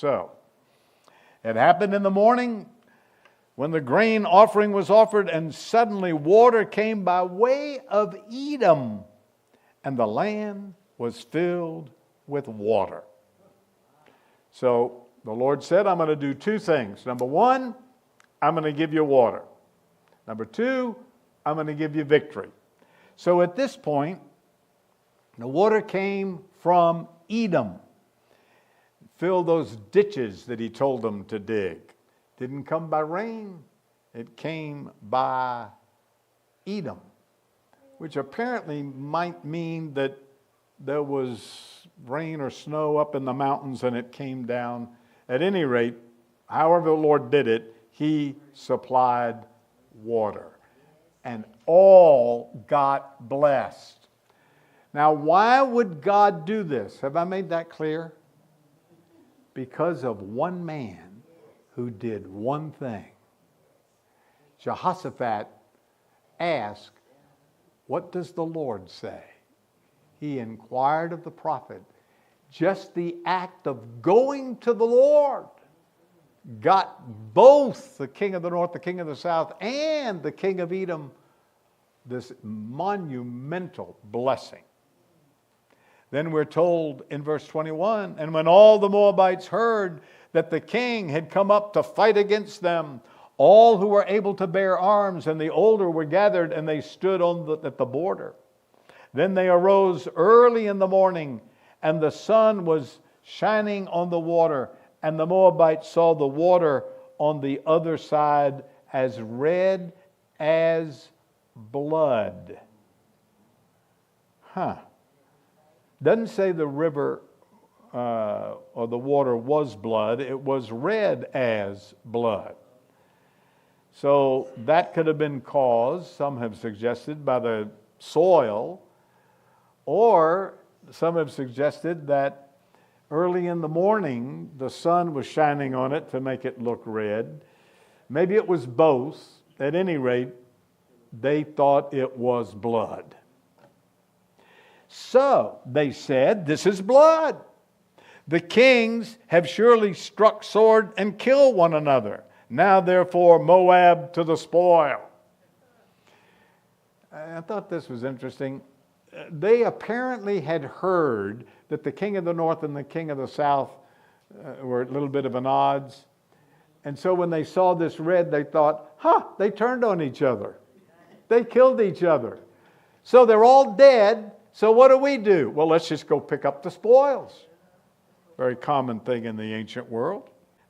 So, it happened in the morning when the grain offering was offered, and suddenly water came by way of Edom, and the land was filled with water. So the Lord said, I'm going to do two things. Number one, I'm going to give you water. Number two, I'm going to give you victory. So at this point, the water came from Edom. Filled those ditches that he told them to dig. Didn't come by rain. It came by Edom, which apparently might mean that there was rain or snow up in the mountains and it came down. At any rate, however the Lord did it, he supplied water. And all got blessed. Now, why would God do this? Have I made that clear? Because of one man who did one thing. Jehoshaphat asked, what does the Lord say? He inquired of the prophet. Just the act of going to the Lord got both the king of the north, the king of the south, and the king of Edom this monumental blessing. Then we're told in verse 21, and when all the Moabites heard that the king had come up to fight against them, all who were able to bear arms and the older were gathered, and they stood at the border. Then they arose early in the morning, and the sun was shining on the water, and the Moabites saw the water on the other side as red as blood. Doesn't say the river or the water was blood. It was red as blood. So that could have been caused, some have suggested, by the soil, or some have suggested that early in the morning the sun was shining on it to make it look red. Maybe it was both. At any rate, they thought it was blood. So they said, this is blood. The kings have surely struck sword and killed one another. Now therefore Moab to the spoil. I thought this was interesting. They apparently had heard that the king of the north and the king of the south were a little bit of an odds. And so when they saw this red, they thought, they turned on each other. They killed each other. So they're all dead. So what do? Well, let's just go pick up the spoils. Very common thing in the ancient world.